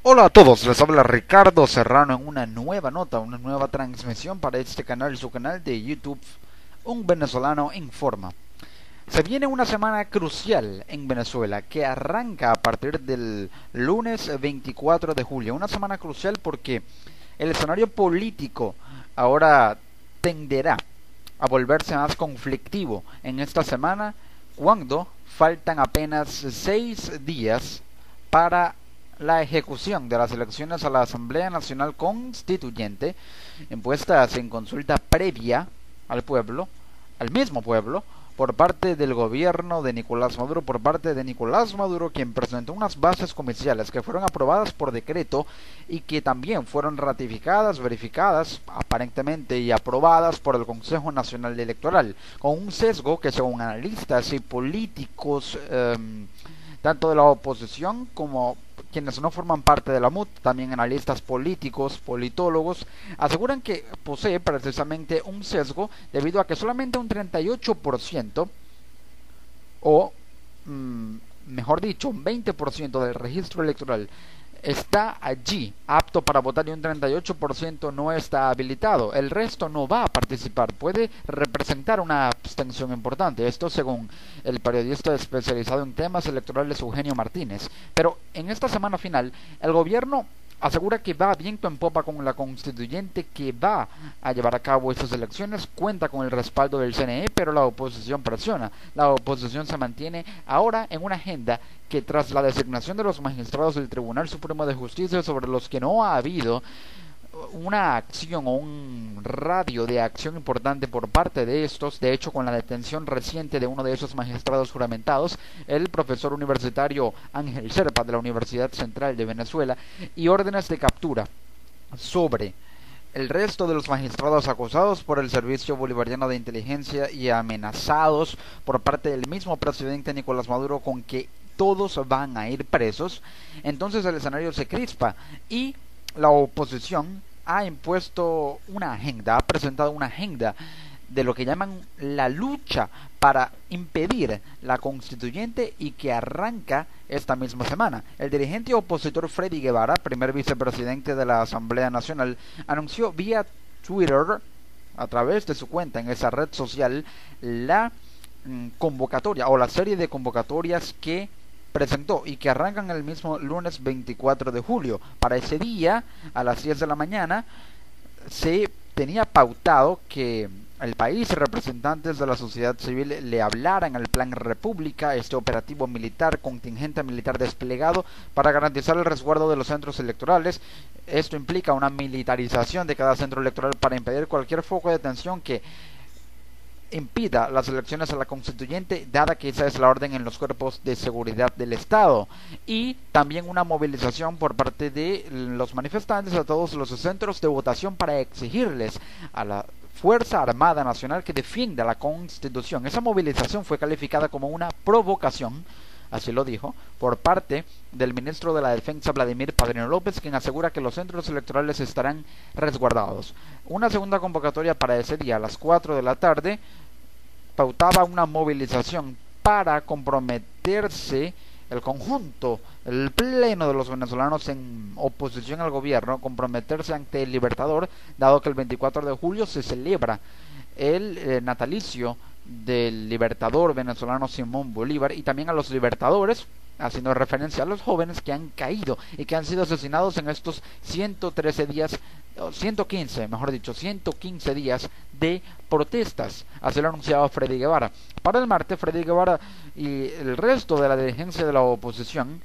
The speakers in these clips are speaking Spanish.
Hola a todos, les habla Ricardo Serrano en una nueva nota, una nueva transmisión para este canal, su canal de YouTube, Un Venezolano Informa. Se viene una semana crucial en Venezuela que arranca a partir del lunes 24 de julio. Una semana crucial porque el escenario político ahora tenderá a volverse más conflictivo en esta semana cuando faltan apenas 6 días para la ejecución de las elecciones a la Asamblea Nacional Constituyente, impuestas en consulta previa al pueblo, al mismo pueblo, por parte del gobierno de Nicolás Maduro, quien presentó unas bases comerciales que fueron aprobadas por decreto y que también fueron ratificadas, verificadas, aparentemente y aprobadas por el Consejo Nacional Electoral, con un sesgo que según analistas y políticos, tanto de la oposición como quienes no forman parte de la MUD, también analistas políticos, politólogos, aseguran que posee precisamente un sesgo debido a que solamente un 38% o, mejor dicho, un 20% del registro electoral está allí apto para votar y un 38% no está habilitado. El resto no va a participar. Puede representar una abstención importante. Esto según el periodista especializado en temas electorales Eugenio Martínez. Pero en esta semana final, el gobierno asegura que va viento en popa con la constituyente que va a llevar a cabo estas elecciones, cuenta con el respaldo del CNE, pero la oposición presiona. La oposición se mantiene ahora en una agenda que tras la designación de los magistrados del Tribunal Supremo de Justicia, sobre los que no ha habido una acción o un radio de acción importante por parte de estos, de hecho con la detención reciente de uno de esos magistrados juramentados, el profesor universitario Ángel Serpa de la Universidad Central de Venezuela, y órdenes de captura sobre el resto de los magistrados acusados por el Servicio Bolivariano de Inteligencia y amenazados por parte del mismo presidente Nicolás Maduro con que todos van a ir presos. Entonces el escenario se crispa y la oposición ha impuesto una agenda, ha presentado una agenda de lo que llaman la lucha para impedir la constituyente y que arranca esta misma semana. El dirigente opositor Freddy Guevara, primer vicepresidente de la Asamblea Nacional, anunció vía Twitter, a través de su cuenta en esa red social, la convocatoria o la serie de convocatorias que presentó y que arrancan el mismo lunes 24 de julio. Para ese día, a las 10 de la mañana, se tenía pautado que el país y representantes de la sociedad civil le hablaran al Plan República, este operativo militar, contingente militar desplegado para garantizar el resguardo de los centros electorales. Esto implica una militarización de cada centro electoral para impedir cualquier foco de tensión que impida las elecciones a la constituyente, dada que esa es la orden en los cuerpos de seguridad del Estado, y también una movilización por parte de los manifestantes a todos los centros de votación para exigirles a la Fuerza Armada Nacional que defienda la Constitución. Esa movilización fue calificada como una provocación, así lo dijo, por parte del ministro de la Defensa Vladimir Padrino López, quien asegura que los centros electorales estarán resguardados. Una segunda convocatoria para ese día a las 4 de la tarde pautaba una movilización para comprometerse el conjunto, el pleno de los venezolanos en oposición al gobierno, comprometerse ante el Libertador, dado que el 24 de julio se celebra el natalicio del libertador venezolano Simón Bolívar, y también a los libertadores, haciendo referencia a los jóvenes que han caído y que han sido asesinados en estos 113 días, 115, mejor dicho, 115 días de protestas. Así lo anunciaba Freddy Guevara. Para el martes, Freddy Guevara y el resto de la dirigencia de la oposición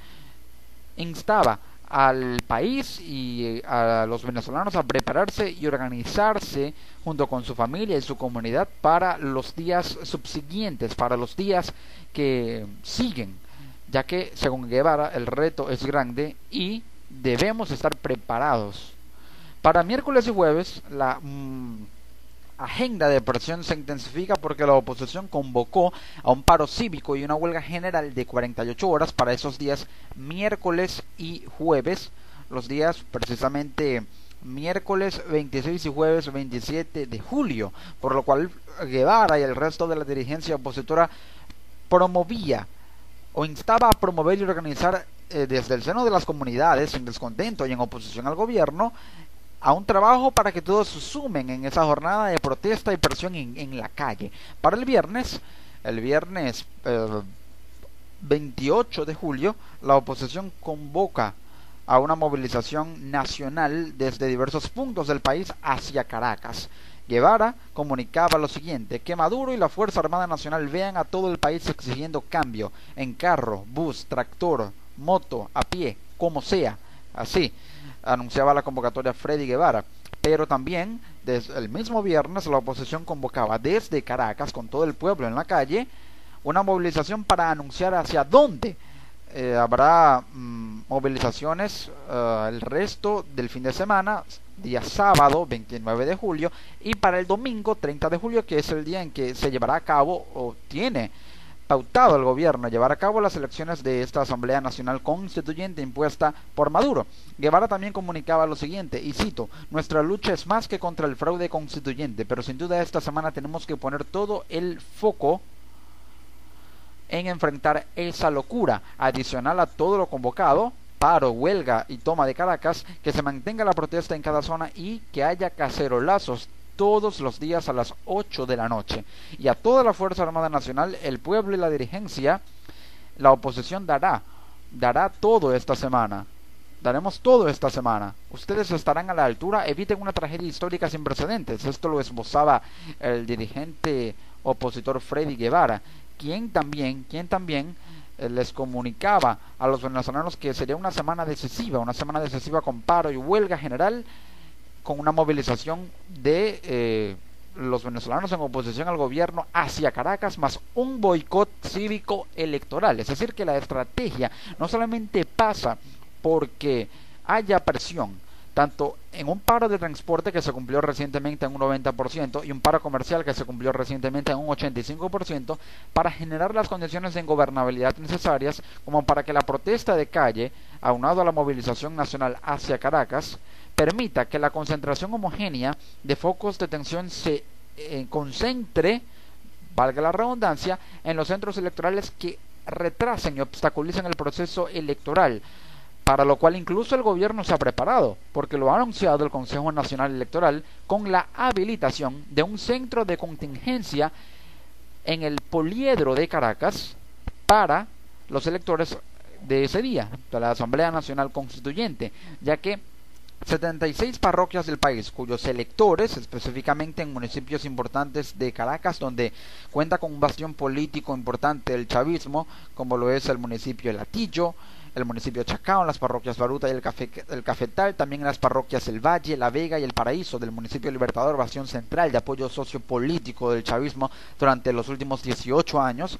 instaba al país y a los venezolanos a prepararse y organizarse junto con su familia y su comunidad para los días subsiguientes, para los días que siguen, ya que según Guevara el reto es grande y debemos estar preparados. Para miércoles y jueves la agenda de presión se intensifica porque la oposición convocó a un paro cívico y una huelga general de 48 horas para esos días miércoles y jueves, los días precisamente miércoles 26 y jueves 27 de julio, por lo cual Guevara y el resto de la dirigencia opositora promovía o instaba a promover y organizar desde el seno de las comunidades en descontento y en oposición al gobierno, a un trabajo para que todos se sumen en esa jornada de protesta y presión en la calle. Para el viernes 28 de julio, la oposición convoca a una movilización nacional desde diversos puntos del país hacia Caracas. Guevara comunicaba lo siguiente: que Maduro y la Fuerza Armada Nacional vean a todo el país exigiendo cambio, en carro, bus, tractor, moto, a pie, como sea. Así anunciaba la convocatoria Freddy Guevara. Pero también, desde el mismo viernes, la oposición convocaba desde Caracas, con todo el pueblo en la calle, una movilización para anunciar hacia dónde habrá movilizaciones el resto del fin de semana, día sábado 29 de julio, y para el domingo 30 de julio, que es el día en que se llevará a cabo, o tiene pautado el gobierno llevar a cabo las elecciones de esta Asamblea Nacional Constituyente impuesta por Maduro. Guevara también comunicaba lo siguiente, y cito: nuestra lucha es más que contra el fraude constituyente, pero sin duda esta semana tenemos que poner todo el foco en enfrentar esa locura. Adicional a todo lo convocado, paro, huelga y toma de Caracas, que se mantenga la protesta en cada zona y que haya cacerolazos todos los días a las 8 de la noche. Y a toda la Fuerza Armada Nacional, el pueblo y la dirigencia, la oposición dará todo esta semana. Daremos todo esta semana. Ustedes estarán a la altura, eviten una tragedia histórica sin precedentes. Esto lo esbozaba el dirigente opositor Freddy Guevara, quien también les comunicaba a los venezolanos que sería una semana decisiva con paro y huelga general, con una movilización de los venezolanos en oposición al gobierno hacia Caracas, más un boicot cívico electoral. Es decir, que la estrategia no solamente pasa porque haya presión, tanto en un paro de transporte que se cumplió recientemente en un 90% y un paro comercial que se cumplió recientemente en un 85%, para generar las condiciones de ingobernabilidad necesarias como para que la protesta de calle, aunado a la movilización nacional hacia Caracas, permita que la concentración homogénea de focos de tensión se concentre, valga la redundancia, en los centros electorales que retrasen y obstaculicen el proceso electoral, para lo cual incluso el gobierno se ha preparado, porque lo ha anunciado el Consejo Nacional Electoral, con la habilitación de un centro de contingencia en el Poliedro de Caracas para los electores de ese día, de la Asamblea Nacional Constituyente, ya que 76 parroquias del país, cuyos electores, específicamente en municipios importantes de Caracas, donde cuenta con un bastión político importante del chavismo, como lo es el municipio de Latillo, el municipio de Chacao, en las parroquias Baruta y el Cafetal, también en las parroquias El Valle, La Vega y El Paraíso del municipio Libertador, bastión central de apoyo sociopolítico del chavismo durante los últimos 18 años.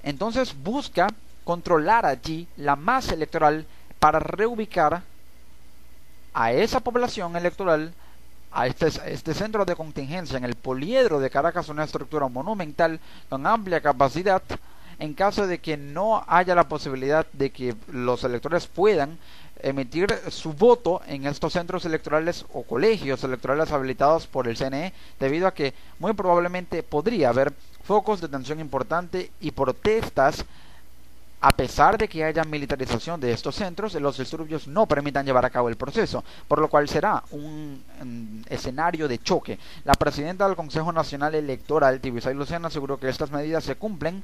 Entonces busca controlar allí la masa electoral para reubicar a esa población electoral, a este centro de contingencia en el Poliedro de Caracas, una estructura monumental con amplia capacidad, en caso de que no haya la posibilidad de que los electores puedan emitir su voto en estos centros electorales o colegios electorales habilitados por el CNE, debido a que muy probablemente podría haber focos de tensión importante y protestas. A pesar de que haya militarización de estos centros, los disturbios no permitan llevar a cabo el proceso, por lo cual será un escenario de choque. La presidenta del Consejo Nacional Electoral, Tibisay Lucena, aseguró que estas medidas se cumplen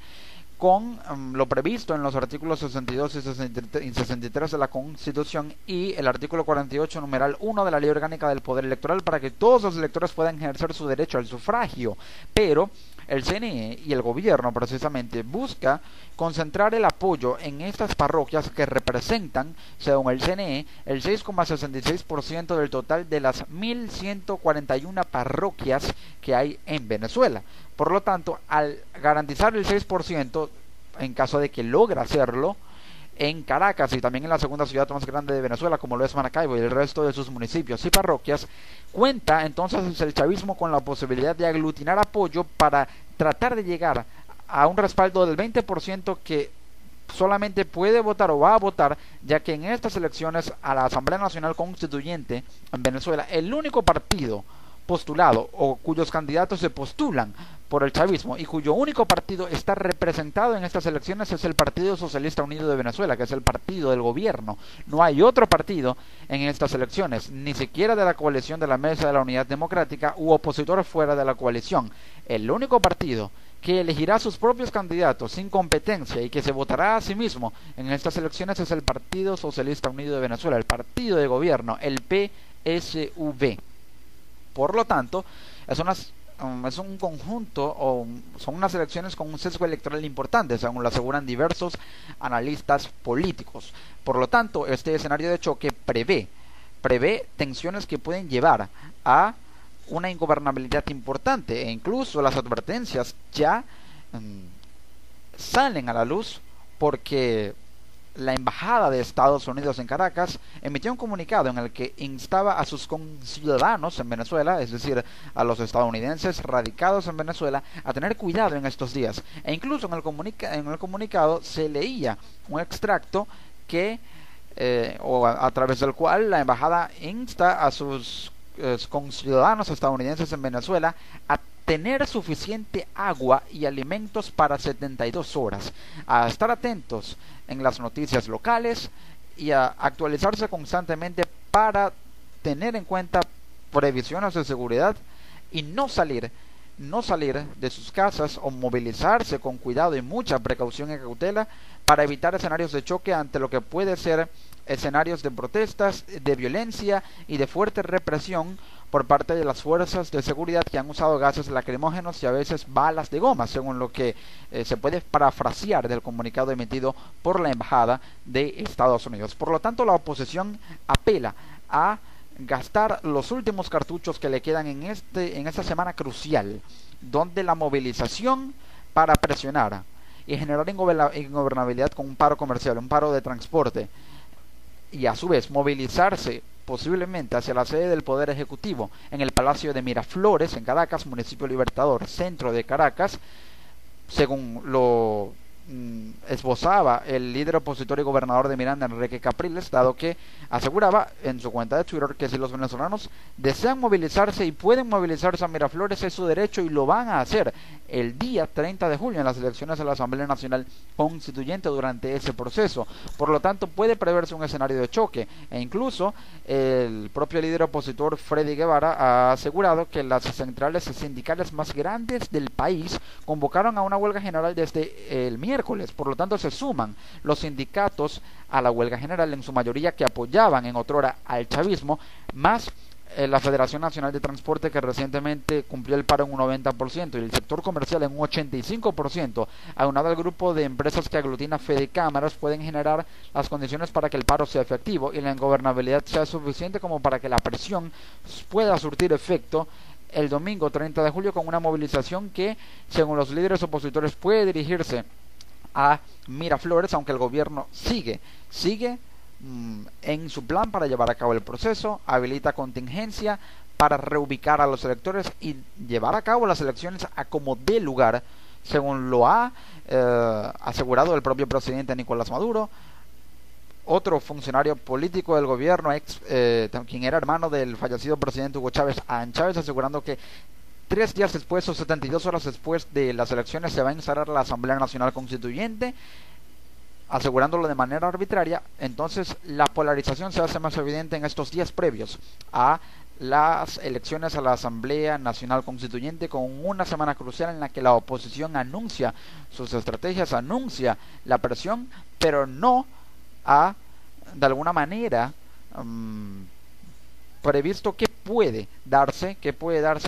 con lo previsto en los artículos 62 y 63 de la Constitución y el artículo 48, numeral 1 de la Ley Orgánica del Poder Electoral, para que todos los electores puedan ejercer su derecho al sufragio. Pero el CNE y el gobierno precisamente busca concentrar el apoyo en estas parroquias que representan, según el CNE, el 6,66% del total de las 1.141 parroquias que hay en Venezuela. Por lo tanto, al garantizar el 6%, en caso de que logre hacerlo, en Caracas y también en la segunda ciudad más grande de Venezuela, como lo es Maracaibo y el resto de sus municipios y parroquias, cuenta entonces el chavismo con la posibilidad de aglutinar apoyo para tratar de llegar a un respaldo del 20% que solamente puede votar o va a votar, ya que en estas elecciones a la Asamblea Nacional Constituyente en Venezuela, el único partido postulado o cuyos candidatos se postulan por el chavismo y cuyo único partido está representado en estas elecciones es el Partido Socialista Unido de Venezuela, que es el partido del gobierno. No hay otro partido en estas elecciones, ni siquiera de la coalición de la Mesa de la Unidad Democrática u opositores fuera de la coalición. El único partido que elegirá sus propios candidatos sin competencia y que se votará a sí mismo en estas elecciones es el Partido Socialista Unido de Venezuela, el partido de gobierno, el PSV. Por lo tanto, es un conjunto o son unas elecciones con un sesgo electoral importante, según lo aseguran diversos analistas políticos. Por lo tanto, este escenario de choque prevé tensiones que pueden llevar a una ingobernabilidad importante, e incluso las advertencias ya salen a la luz, porque la Embajada de Estados Unidos en Caracas emitió un comunicado en el que instaba a sus conciudadanos en Venezuela, es decir, a los estadounidenses radicados en Venezuela, a tener cuidado en estos días. E incluso en el comunicado se leía un extracto que a través del cual la embajada insta a sus conciudadanos estadounidenses en Venezuela a tener suficiente agua y alimentos para 72 horas, a estar atentos en las noticias locales y a actualizarse constantemente para tener en cuenta previsiones de seguridad y no salir de sus casas o movilizarse con cuidado y mucha precaución y cautela para evitar escenarios de choque ante lo que puede ser escenarios de protestas, de violencia y de fuerte represión por parte de las fuerzas de seguridad que han usado gases lacrimógenos y a veces balas de goma, según lo que se puede parafrasear del comunicado emitido por la Embajada de Estados Unidos. Por lo tanto, la oposición apela a gastar los últimos cartuchos que le quedan en esta semana crucial, donde la movilización para presionar y generar ingobernabilidad con un paro comercial, un paro de transporte, y a su vez movilizarse posiblemente hacia la sede del Poder Ejecutivo en el Palacio de Miraflores, en Caracas, municipio Libertador, centro de Caracas, según lo esbozaba el líder opositor y gobernador de Miranda, Enrique Capriles, dado que aseguraba en su cuenta de Twitter que si los venezolanos desean movilizarse y pueden movilizarse a Miraflores es su derecho y lo van a hacer el día 30 de julio en las elecciones a la Asamblea Nacional Constituyente durante ese proceso. Por lo tanto, puede preverse un escenario de choque e incluso el propio líder opositor Freddy Guevara ha asegurado que las centrales sindicales más grandes del país convocaron a una huelga general desde el miércoles. Por lo tanto, se suman los sindicatos a la huelga general, en su mayoría que apoyaban en otrora al chavismo, más la Federación Nacional de Transporte, que recientemente cumplió el paro en un 90%, y el sector comercial en un 85%, aunado al grupo de empresas que aglutina Fedecámaras, pueden generar las condiciones para que el paro sea efectivo y la ingobernabilidad sea suficiente como para que la presión pueda surtir efecto el domingo 30 de julio con una movilización que, según los líderes opositores, puede dirigirse a Miraflores, aunque el gobierno sigue en su plan para llevar a cabo el proceso, habilita contingencia para reubicar a los electores y llevar a cabo las elecciones a como dé lugar, según lo ha asegurado el propio presidente Nicolás Maduro. Otro funcionario político del gobierno, quien era hermano del fallecido presidente Hugo Chávez, Adán Chávez, asegurando que 3 días después o 72 horas después de las elecciones se va a instalar la Asamblea Nacional Constituyente, asegurándolo de manera arbitraria. Entonces la polarización se hace más evidente en estos días previos a las elecciones a la Asamblea Nacional Constituyente, con una semana crucial en la que la oposición anuncia sus estrategias, anuncia la presión, pero no ha de alguna manera previsto qué puede darse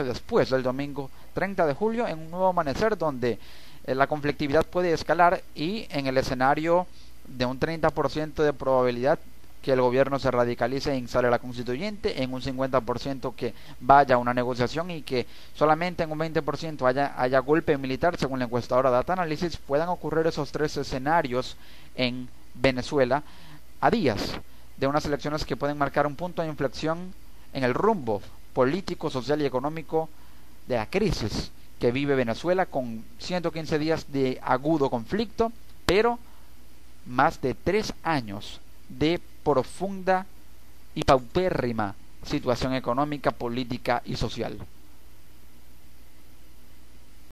después del domingo 30 de julio en un nuevo amanecer donde la conflictividad puede escalar y en el escenario de un 30% de probabilidad que el gobierno se radicalice e instale la constituyente, en un 50% que vaya a una negociación y que solamente en un 20% haya golpe militar, según la encuestadora Data Analysis. Puedan ocurrir esos 3 escenarios en Venezuela a días de unas elecciones que pueden marcar un punto de inflexión en el rumbo político, social y económico de la crisis que vive Venezuela, con 115 días de agudo conflicto, pero más de 3 años de profunda y paupérrima situación económica, política y social.